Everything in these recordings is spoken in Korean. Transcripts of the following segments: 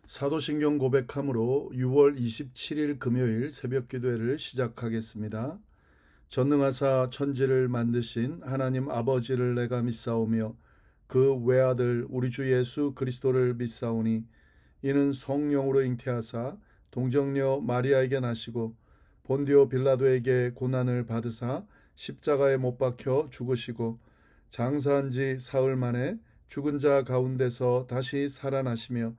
사도신경 고백함으로 6월 27일 금요일 새벽 기도회를 시작하겠습니다. 전능하사 천지를 만드신 하나님 아버지를 내가 믿사오며 그 외아들 우리 주 예수 그리스도를 믿사오니 이는 성령으로 잉태하사 동정녀 마리아에게 나시고 본디오 빌라도에게 고난을 받으사 십자가에 못 박혀 죽으시고 장사한 지 사흘 만에 죽은 자 가운데서 다시 살아나시며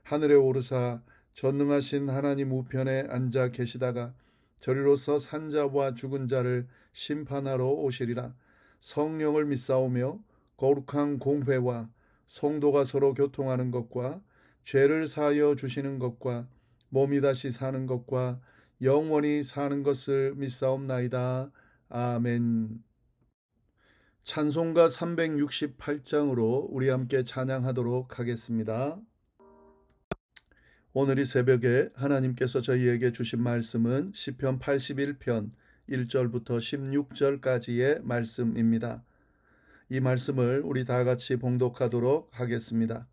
하늘에 오르사 전능하신 하나님 우편에 앉아 계시다가 저리로서 산자와 죽은 자를 심판하러 오시리라. 성령을 믿사오며 거룩한 공회와 성도가 서로 교통하는 것과 죄를 사하여 주시는 것과 몸이 다시 사는 것과 영원히 사는 것을 믿사옵나이다. 아멘. 찬송가 368장으로 우리 함께 찬양하도록 하겠습니다. 오늘 이 새벽에 하나님께서 저희에게 주신 말씀은 시편 81편 1절부터 16절까지의 말씀입니다. 이 말씀을 우리 다 같이 봉독하도록 하겠습니다.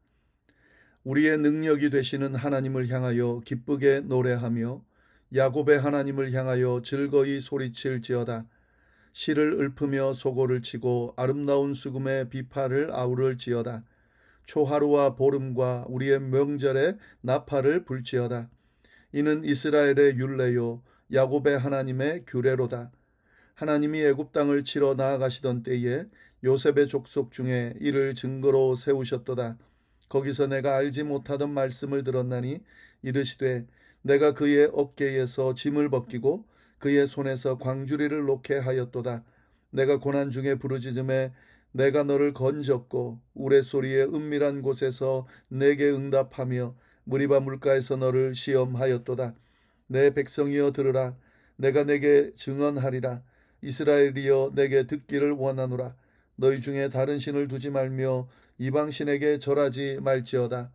우리의 능력이 되시는 하나님을 향하여 기쁘게 노래하며 야곱의 하나님을 향하여 즐거이 소리칠지어다. 실을 읊으며 소고를 치고 아름다운 수금의 비파를 아우를지어다. 초하루와 보름과 우리의 명절에 나팔을 불지어다. 이는 이스라엘의 율례요 야곱의 하나님의 규례로다. 하나님이 애굽 땅을 치러 나아가시던 때에 요셉의 족속 중에 이를 증거로 세우셨도다. 거기서 내가 알지 못하던 말씀을 들었나니 이르시되 내가 그의 어깨에서 짐을 벗기고 그의 손에서 광주리를 놓게 하였도다. 내가 고난 중에 부르짖음에 내가 너를 건졌고 우레소리의 은밀한 곳에서 내게 응답하며 무리바 물가에서 너를 시험하였도다. 내 백성이여 들으라. 내가 내게 증언하리라. 이스라엘이여 내게 듣기를 원하노라. 너희 중에 다른 신을 두지 말며 이방신에게 절하지 말지어다.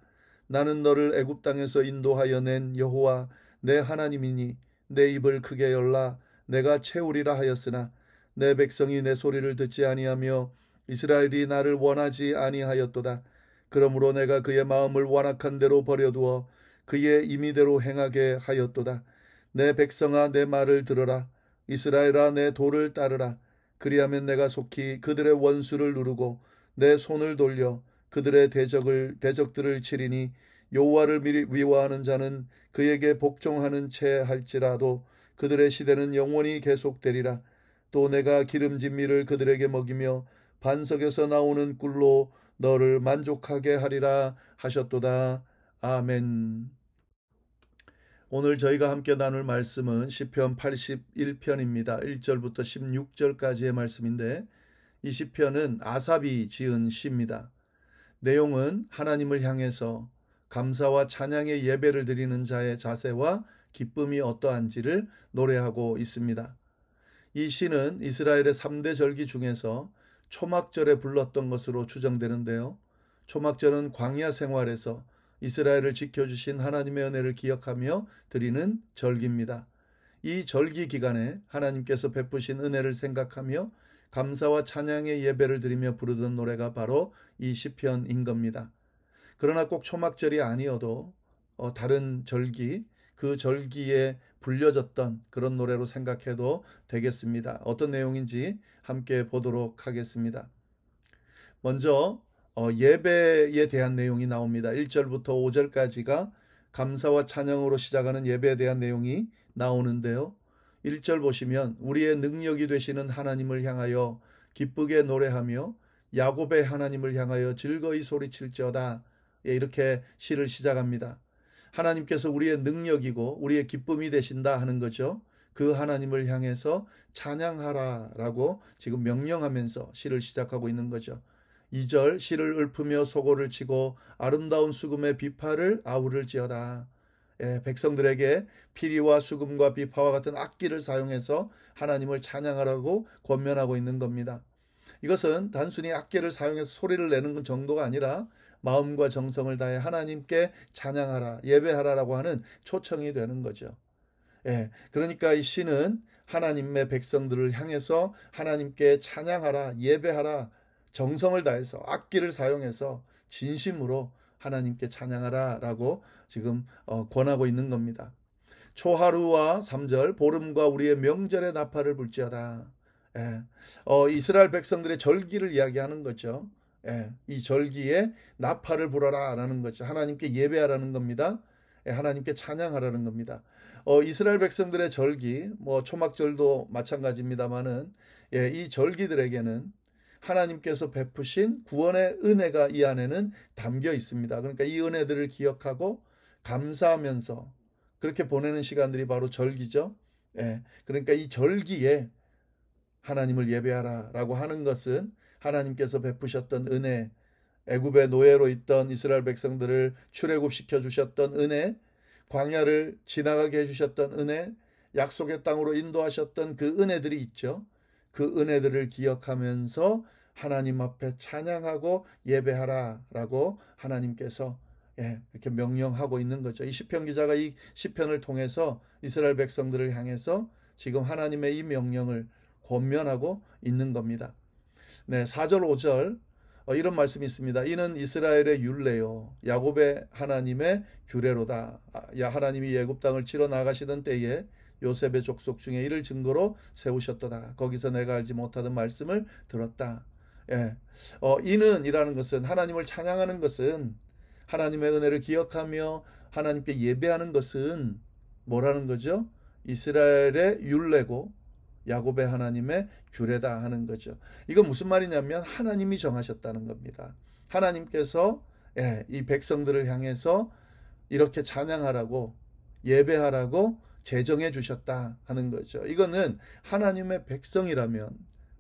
나는 너를 애굽 땅에서 인도하여 낸 여호와 내 하나님이니 내 입을 크게 열라. 내가 채우리라 하였으나 내 백성이 내 소리를 듣지 아니하며 이스라엘이 나를 원하지 아니하였도다. 그러므로 내가 그의 마음을 완악한 대로 버려두어 그의 임의대로 행하게 하였도다. 내 백성아 내 말을 들으라. 이스라엘아 내 도를 따르라. 그리하면 내가 속히 그들의 원수를 누르고 내 손을 돌려 그들의 대적들을 치리니 여호와를 미워하는 자는 그에게 복종하는 채 할지라도 그들의 시대는 영원히 계속되리라. 또 내가 기름진 밀을 그들에게 먹이며 반석에서 나오는 꿀로 너를 만족하게 하리라 하셨도다. 아멘. 오늘 저희가 함께 나눌 말씀은 시편 81편입니다. 1절부터 16절까지의 말씀인데 이 시편은 아삽이 지은 시입니다. 내용은 하나님을 향해서 감사와 찬양의 예배를 드리는 자의 자세와 기쁨이 어떠한지를 노래하고 있습니다. 이 시는 이스라엘의 3대 절기 중에서 초막절에 불렀던 것으로 추정되는데요. 초막절은 광야 생활에서 이스라엘을 지켜주신 하나님의 은혜를 기억하며 드리는 절기입니다. 이 절기 기간에 하나님께서 베푸신 은혜를 생각하며 감사와 찬양의 예배를 드리며 부르던 노래가 바로 이 시편인 겁니다. 그러나 꼭 초막절이 아니어도 다른 절기, 그 절기에 불려졌던 그런 노래로 생각해도 되겠습니다. 어떤 내용인지 함께 보도록 하겠습니다. 먼저 예배에 대한 내용이 나옵니다. 1절부터 5절까지가 감사와 찬양으로 시작하는 예배에 대한 내용이 나오는데요. 1절 보시면 우리의 능력이 되시는 하나님을 향하여 기쁘게 노래하며 야곱의 하나님을 향하여 즐거이 소리칠지어다. 이렇게 시를 시작합니다. 하나님께서 우리의 능력이고 우리의 기쁨이 되신다 하는 거죠. 그 하나님을 향해서 찬양하라라고 지금 명령하면서 시를 시작하고 있는 거죠. 2절 실을 읊으며 소고를 치고 아름다운 수금의 비파를 아우를지어다. 백성들에게 피리와 수금과 비파와 같은 악기를 사용해서 하나님을 찬양하라고 권면하고 있는 겁니다. 이것은 단순히 악기를 사용해서 소리를 내는 정도가 아니라 마음과 정성을 다해 하나님께 찬양하라, 예배하라라고 하는 초청이 되는 거죠. 그러니까 이 시는 하나님의 백성들을 향해서 하나님께 찬양하라, 예배하라, 정성을 다해서 악기를 사용해서 진심으로 하나님께 찬양하라 라고 지금 권하고 있는 겁니다. 초하루와 3절 보름과 우리의 명절의 나팔을 불지어다. 예. 이스라엘 백성들의 절기를 이야기하는 거죠. 예. 이 절기에 나팔을 불어라 라는 거죠. 하나님께 예배하라는 겁니다. 예. 하나님께 찬양하라는 겁니다. 이스라엘 백성들의 절기, 초막절도 마찬가지입니다만은, 예, 이 절기들에게는 하나님께서 베푸신 구원의 은혜가 이 안에는 담겨 있습니다. 그러니까 이 은혜들을 기억하고 감사하면서 그렇게 보내는 시간들이 바로 절기죠. 예, 그러니까 이 절기에 하나님을 예배하라 라고 하는 것은 하나님께서 베푸셨던 은혜, 애굽의 노예로 있던 이스라엘 백성들을 출애굽시켜 주셨던 은혜, 광야를 지나가게 해주셨던 은혜, 약속의 땅으로 인도하셨던 그 은혜들이 있죠. 그 은혜들을 기억하면서 하나님 앞에 찬양하고 예배하라 라고 하나님께서 이렇게 명령하고 있는 거죠. 이 시편 기자가 이 시편을 통해서 이스라엘 백성들을 향해서 지금 하나님의 이 명령을 권면하고 있는 겁니다. 네, 4절 5절 이런 말씀이 있습니다. 이는 이스라엘의 율례요 야곱의 하나님의 규례로다. 하나님이 애굽 땅을 치러 나가시던 때에 요셉의 족속 중에 이를 증거로 세우셨도다. 거기서 내가 알지 못하던 말씀을 들었다. 예. 이는 이라는 것은 하나님을 찬양하는 것은 하나님의 은혜를 기억하며 하나님께 예배하는 것은 뭐라는 거죠? 이스라엘의 율례고 야곱의 하나님의 규례다 하는 거죠. 이건 무슨 말이냐면 하나님이 정하셨다는 겁니다. 하나님께서 이 백성들을 향해서 이렇게 찬양하라고 예배하라고 제정해 주셨다 하는 거죠. 이거는 하나님의 백성이라면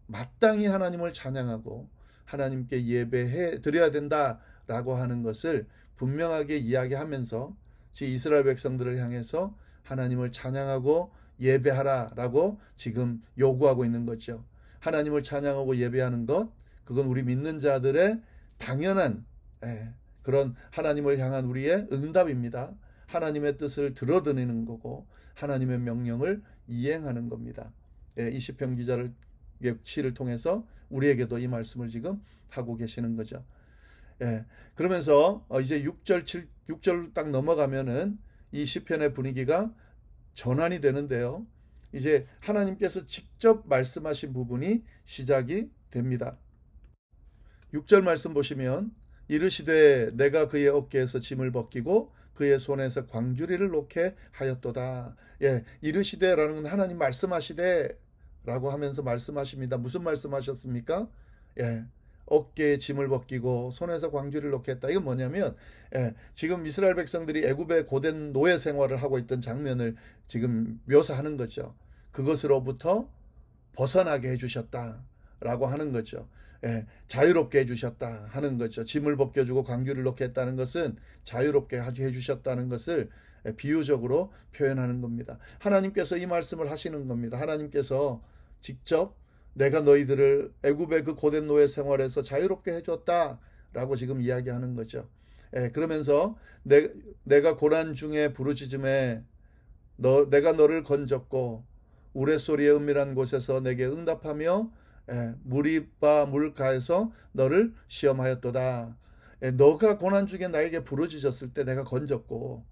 마땅히 하나님을 찬양하고 하나님께 예배해 드려야 된다라고 하는 것을 분명하게 이야기하면서 이스라엘 백성들을 향해서 하나님을 찬양하고 예배하라라고 지금 요구하고 있는 거죠. 하나님을 찬양하고 예배하는 것, 그건 우리 믿는 자들의 당연한 그런 하나님을 향한 우리의 응답입니다. 하나님의 뜻을 들어드리는 거고 하나님의 명령을 이행하는 겁니다. 이 시편 기자의 시를 통해서 우리에게도 이 말씀을 지금 하고 계시는 거죠. 그러면서 이제 6절 딱 넘어가면은 이 시편의 분위기가 전환이 되는데요. 이제 하나님께서 직접 말씀하신 부분이 시작이 됩니다. 6절 말씀 보시면 이르시되 내가 그의 어깨에서 짐을 벗기고 그의 손에서 광주리를 놓게 하였도다. 이르시되라는 건 하나님 말씀하시되 라고 하면서 말씀하십니다. 무슨 말씀하셨습니까? 어깨에 짐을 벗기고 손에서 광주리를 놓게 했다. 이건 뭐냐면 지금 이스라엘 백성들이 애굽의 고된 노예 생활을 하고 있던 장면을 지금 묘사하는 거죠. 그것으로부터 벗어나게 해주셨다라고 하는 거죠. 자유롭게 해주셨다 하는 거죠. 짐을 벗겨주고 광주리를 놓게 했다는 것은 자유롭게 해주셨다는 것을 비유적으로 표현하는 겁니다. 하나님께서 이 말씀을 하시는 겁니다. 하나님께서 직접 내가 너희들을 애굽의 그 고된 노예 생활에서 자유롭게 해줬다라고 지금 이야기하는 거죠. 그러면서 내가 고난 중에 부르짖음에 내가 너를 건졌고 우레소리의 은밀한 곳에서 내게 응답하며 무리바 물가에서 너를 시험하였도다. 너가 고난 중에 나에게 부르짖었을 때 내가 건졌고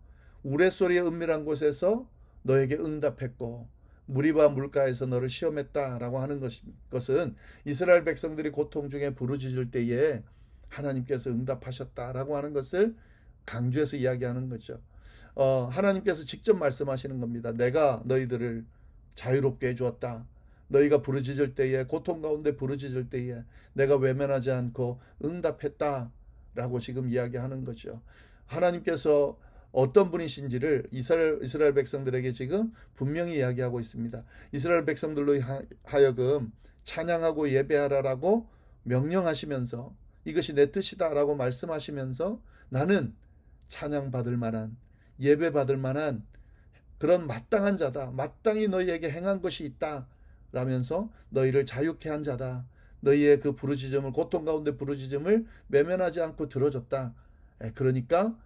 우레소리의 은밀한 곳에서 너에게 응답했고 무리바 물가에서 너를 시험했다라고 하는 것은 이스라엘 백성들이 고통 중에 부르짖을 때에 하나님께서 응답하셨다라고 하는 것을 강조해서 이야기하는 거죠. 하나님께서 직접 말씀하시는 겁니다. 내가 너희들을 자유롭게 해주었다. 너희가 부르짖을 때에 고통 가운데 부르짖을 때에 내가 외면하지 않고 응답했다라고 지금 이야기하는 거죠. 하나님께서 어떤 분이신지를 이스라엘 백성들에게 지금 분명히 이야기하고 있습니다. 이스라엘 백성들로 하여금 찬양하고 예배하라라고 명령하시면서 이것이 내 뜻이다라고 말씀하시면서 나는 찬양받을 만한 예배받을 만한 그런 마땅한 자다. 마땅히 너희에게 행한 것이 있다. 라면서 너희를 자유케 한 자다. 너희의 그 부르짖음을 고통 가운데 부르짖음을 외면하지 않고 들어줬다. 그러니까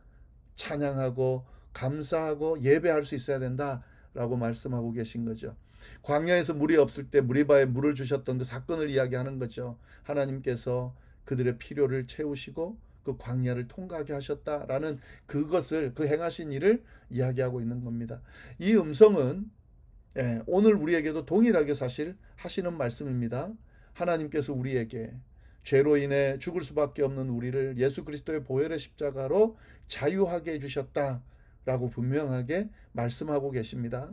찬양하고 감사하고 예배할 수 있어야 된다라고 말씀하고 계신 거죠. 광야에서 물이 없을 때 무리바에 물을 주셨던 그 사건을 이야기하는 거죠. 하나님께서 그들의 필요를 채우시고 그 광야를 통과하게 하셨다라는 그것을 그 행하신 일을 이야기하고 있는 겁니다. 이 음성은 오늘 우리에게도 동일하게 사실 하시는 말씀입니다. 하나님께서 우리에게 죄로 인해 죽을 수밖에 없는 우리를 예수 그리스도의 보혈의 십자가로 자유하게 해주셨다라고 분명하게 말씀하고 계십니다.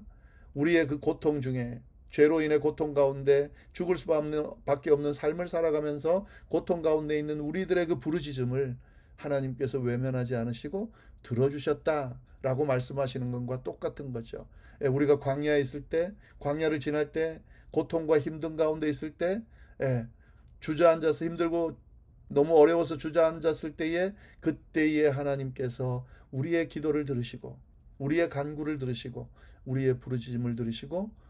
우리의 그 고통 중에 죄로 인해 고통 가운데 죽을 수밖에 없는 삶을 살아가면서 고통 가운데 있는 우리들의 그 부르짖음을 하나님께서 외면하지 않으시고 들어주셨다라고 말씀하시는 것과 똑같은 거죠. 우리가 광야에 있을 때, 광야를 지날 때, 고통과 힘든 가운데 있을 때, 주저앉아서 힘들고 너무 어려워서 주저앉았을 때에, 그때에 하나님께서 우리의 기도를 들으시고 우리의 간구를 들으시고 우리의 부르짖음을 들으시고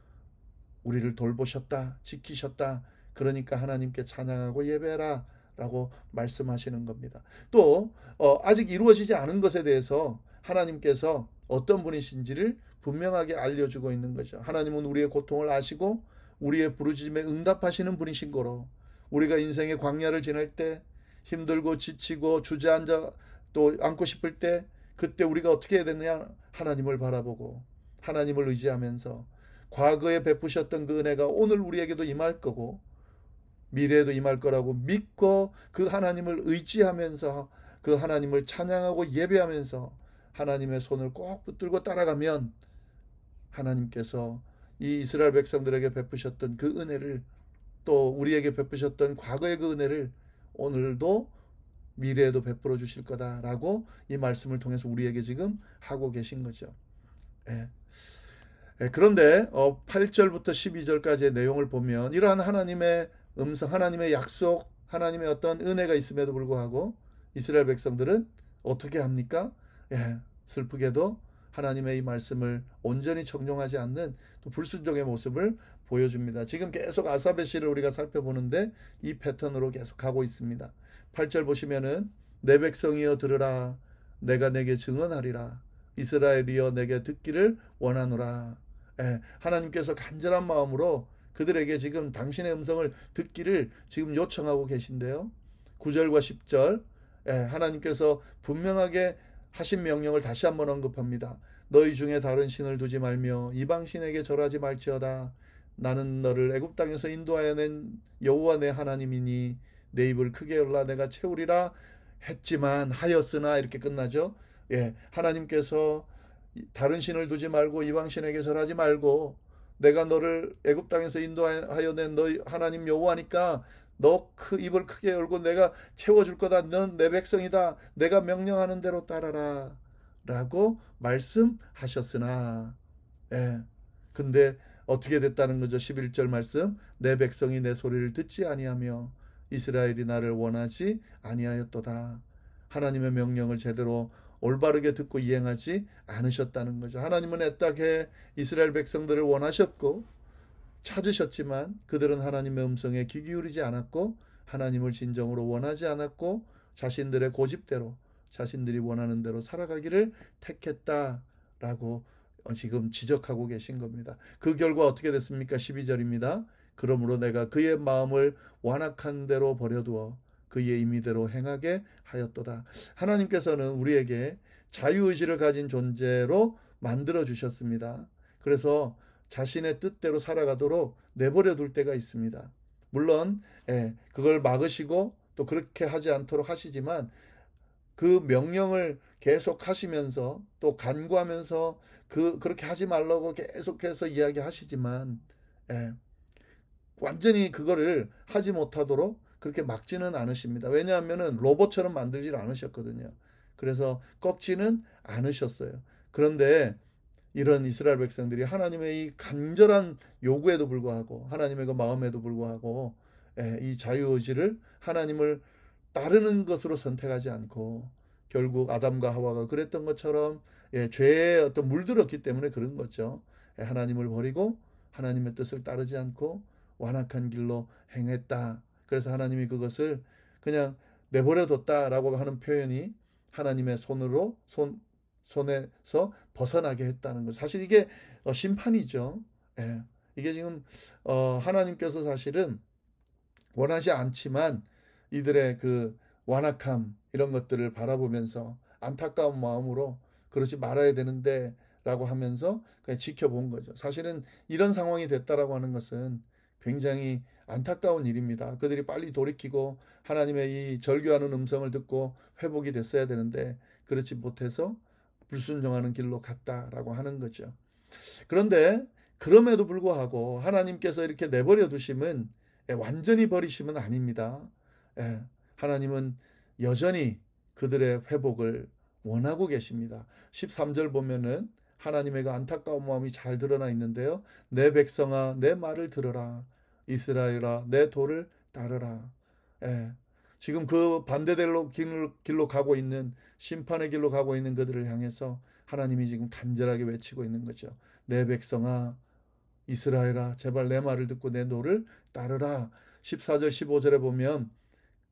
우리를 돌보셨다, 지키셨다. 그러니까 하나님께 찬양하고 예배하라 라고 말씀하시는 겁니다. 또 아직 이루어지지 않은 것에 대해서 하나님께서 어떤 분이신지를 분명하게 알려주고 있는 거죠. 하나님은 우리의 고통을 아시고 우리의 부르짖음에 응답하시는 분이신 거로, 우리가 인생의 광야를 지날 때 힘들고 지치고 주저앉아 또 앉고 싶을 때, 그때 우리가 어떻게 해야 되느냐? 하나님을 바라보고 하나님을 의지하면서 과거에 베푸셨던 그 은혜가 오늘 우리에게도 임할 거고 미래에도 임할 거라고 믿고 그 하나님을 의지하면서 그 하나님을 찬양하고 예배하면서 하나님의 손을 꼭 붙들고 따라가면 하나님께서 이 이스라엘 백성들에게 베푸셨던 그 은혜를, 또 우리에게 베푸셨던 과거의 그 은혜를 오늘도 미래에도 베풀어 주실 거다라고 이 말씀을 통해서 우리에게 지금 하고 계신 거죠. 그런데 8절부터 12절까지의 내용을 보면 이러한 하나님의 음성, 하나님의 약속, 하나님의 어떤 은혜가 있음에도 불구하고 이스라엘 백성들은 어떻게 합니까? 슬프게도 하나님의 이 말씀을 온전히 적용하지 않는 또 불순종의 모습을 보여줍니다. 지금 계속 아사베 시를 우리가 살펴보는데 이 패턴으로 계속 가고 있습니다. 8절 보시면은 내 백성이여 들으라, 내가 내게 증언하리라, 이스라엘이여 내게 듣기를 원하노라. 하나님께서 간절한 마음으로 그들에게 지금 당신의 음성을 듣기를 지금 요청하고 계신데요. 9절과 10절 하나님께서 분명하게 하신 명령을 다시 한번 언급합니다. 너희 중에 다른 신을 두지 말며 이방신에게 절하지 말지어다. 나는 너를 애굽 땅에서 인도하여 낸 여호와 내 하나님이니 내 입을 크게 열라 내가 채우리라 했지만 하였으나 이렇게 끝나죠. 하나님께서 다른 신을 두지 말고 이방신에게 절하지 말고 내가 너를 애굽 땅에서 인도하여 낸 너희 하나님 여호와니까 너 입을 크게 열고 내가 채워줄 거다. 넌 내 백성이다. 내가 명령하는 대로 따라라 라고 말씀하셨으나 근데 어떻게 됐다는 거죠? 11절 말씀, 내 백성이 내 소리를 듣지 아니하며 이스라엘이 나를 원하지 아니하였도다. 하나님의 명령을 제대로 올바르게 듣고 이행하지 않으셨다는 거죠. 하나님은 애타게 이스라엘 백성들을 원하셨고 찾으셨지만 그들은 하나님의 음성에 귀 기울이지 않았고 하나님을 진정으로 원하지 않았고 자신들의 고집대로 자신들이 원하는 대로 살아가기를 택했다라고 지금 지적하고 계신 겁니다. 그 결과 어떻게 됐습니까? 12절입니다. 그러므로 내가 그의 마음을 완악한 대로 버려두어 그의 임의대로 행하게 하였도다. 하나님께서는 우리에게 자유의지를 가진 존재로 만들어 주셨습니다. 그래서 자신의 뜻대로 살아가도록 내버려 둘 때가 있습니다. 물론 그걸 막으시고 또 그렇게 하지 않도록 하시지만 그 명령을 계속 하시면서 또 간구하면서 그렇게 하지 말라고 계속해서 이야기하시지만 완전히 그거를 하지 못하도록 그렇게 막지는 않으십니다. 왜냐하면 로봇처럼 만들질 않으셨거든요. 그래서 꺾지는 않으셨어요. 그런데 이런 이스라엘 백성들이 하나님의 이 간절한 요구에도 불구하고 하나님의 그 마음에도 불구하고 이 자유의지를 하나님을 따르는 것으로 선택하지 않고 결국 아담과 하와가 그랬던 것처럼 죄에 어떤 물들었기 때문에 그런 거죠. 하나님을 버리고 하나님의 뜻을 따르지 않고 완악한 길로 행했다. 그래서 하나님이 그것을 그냥 내버려뒀다라고 하는 표현이 하나님의 손에서 벗어나게 했다는 것. 사실 이게 심판이죠. 이게 지금 하나님께서 사실은 원하지 않지만 이들의 그 완악함 이런 것들을 바라보면서 안타까운 마음으로 그러지 말아야 되는데 라고 하면서 그냥 지켜본 거죠. 사실은 이런 상황이 됐다라고 하는 것은 굉장히 안타까운 일입니다. 그들이 빨리 돌이키고 하나님의 이 절규하는 음성을 듣고 회복이 됐어야 되는데 그렇지 못해서 불순종하는 길로 갔다라고 하는 거죠. 그런데 그럼에도 불구하고 하나님께서 이렇게 내버려 두심은 완전히 버리심은 아닙니다. 하나님은 여전히 그들의 회복을 원하고 계십니다. 13절 보면은 하나님의 그 안타까운 마음이 잘 드러나 있는데요. 내 백성아 내 말을 들으라. 이스라엘아 내 도를 따르라. 지금 그 반대대로 길로 가고 있는 심판의 길로 가고 있는 그들을 향해서 하나님이 지금 간절하게 외치고 있는 거죠. 내 백성아 이스라엘아 제발 내 말을 듣고 내 도를 따르라. 14절 15절에 보면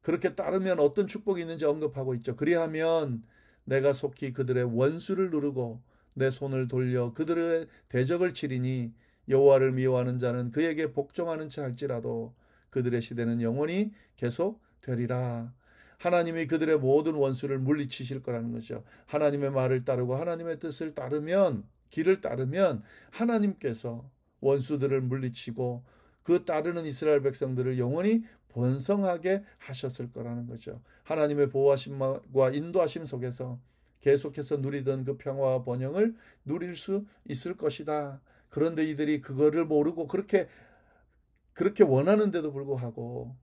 그렇게 따르면 어떤 축복이 있는지 언급하고 있죠. 그리하면 내가 속히 그들의 원수를 누르고 내 손을 돌려 그들의 대적을 치리니 여호와를 미워하는 자는 그에게 복종하는 자 할지라도 그들의 시대는 영원히 계속 되리라. 하나님이 그들의 모든 원수를 물리치실 거라는 거죠. 하나님의 말을 따르고 하나님의 뜻을 따르면 길을 따르면 하나님께서 원수들을 물리치고 그 따르는 이스라엘 백성들을 영원히 번성하게 하셨을 거라는 거죠. 하나님의 보호하심과 인도하심 속에서 계속해서 누리던 그 평화와 번영을 누릴 수 있을 것이다. 그런데 이들이 그거를 모르고 그렇게 원하는데도 불구하고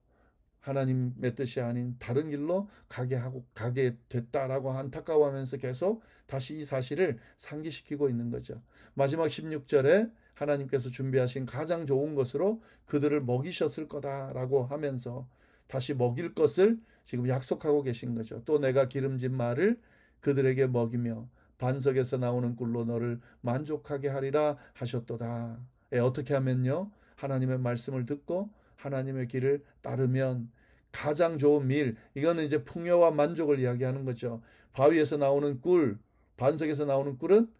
하나님의 뜻이 아닌 다른 길로 가게 됐다라고 안타까워하면서 계속 다시 이 사실을 상기시키고 있는 거죠. 마지막 16절에 하나님께서 준비하신 가장 좋은 것으로 그들을 먹이셨을 거다라고 하면서 다시 먹일 것을 지금 약속하고 계신 거죠. 또 내가 기름진 말을 그들에게 먹이며 반석에서 나오는 꿀로 너를 만족하게 하리라 하셨도다. 어떻게 하면요? 하나님의 말씀을 듣고 하나님의 길을 따르면 가장 좋은 밀, 이거는 이제 풍요와 만족을 이야기하는 거죠. 바위에서 나오는 꿀, 반석에서 나오는 꿀은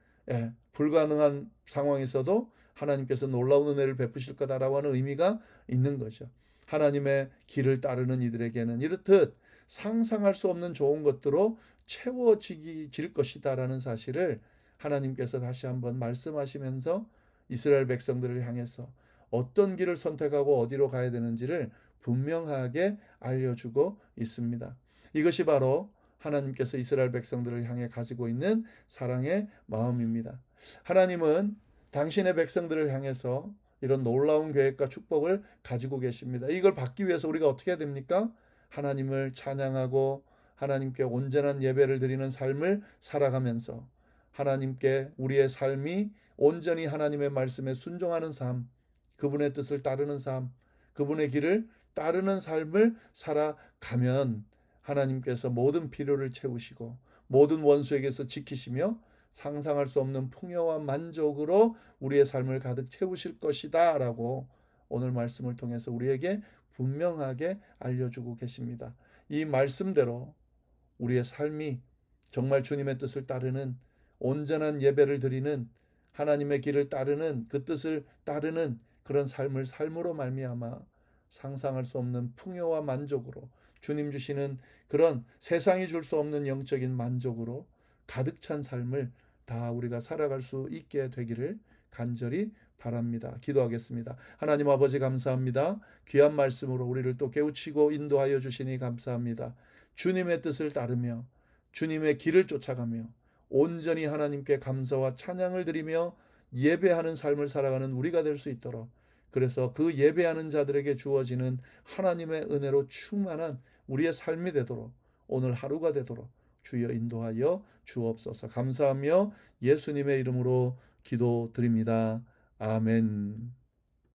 불가능한 상황에서도 하나님께서 놀라운 은혜를 베푸실 거다라고 하는 의미가 있는 거죠. 하나님의 길을 따르는 이들에게는 이렇듯 상상할 수 없는 좋은 것들로 채워질 것이다라는 사실을 하나님께서 다시 한번 말씀하시면서 이스라엘 백성들을 향해서 어떤 길을 선택하고 어디로 가야 되는지를 분명하게 알려주고 있습니다. 이것이 바로 하나님께서 이스라엘 백성들을 향해 가지고 있는 사랑의 마음입니다. 하나님은 당신의 백성들을 향해서 이런 놀라운 계획과 축복을 가지고 계십니다. 이걸 받기 위해서 우리가 어떻게 해야 됩니까? 하나님을 찬양하고 하나님께 온전한 예배를 드리는 삶을 살아가면서 하나님께 우리의 삶이 온전히 하나님의 말씀에 순종하는 삶, 그분의 뜻을 따르는 삶, 그분의 길을 따르는 삶을 살아가면 하나님께서 모든 필요를 채우시고 모든 원수에게서 지키시며 상상할 수 없는 풍요와 만족으로 우리의 삶을 가득 채우실 것이다 라고 오늘 말씀을 통해서 우리에게 분명하게 알려주고 계십니다. 이 말씀대로 우리의 삶이 정말 주님의 뜻을 따르는 온전한 예배를 드리는 하나님의 길을 따르는 그 뜻을 따르는 그런 삶을 삶으로 말미암아 상상할 수 없는 풍요와 만족으로 주님 주시는 그런 세상이 줄 수 없는 영적인 만족으로 가득 찬 삶을 다 우리가 살아갈 수 있게 되기를 간절히 바랍니다. 기도하겠습니다. 하나님 아버지 감사합니다. 귀한 말씀으로 우리를 또 깨우치고 인도하여 주시니 감사합니다. 주님의 뜻을 따르며 주님의 길을 쫓아가며 온전히 하나님께 감사와 찬양을 드리며 예배하는 삶을 살아가는 우리가 될 수 있도록, 그래서 그 예배하는 자들에게 주어지는 하나님의 은혜로 충만한 우리의 삶이 되도록, 오늘 하루가 되도록 주여 인도하여 주옵소서. 감사하며 예수님의 이름으로 기도드립니다. 아멘.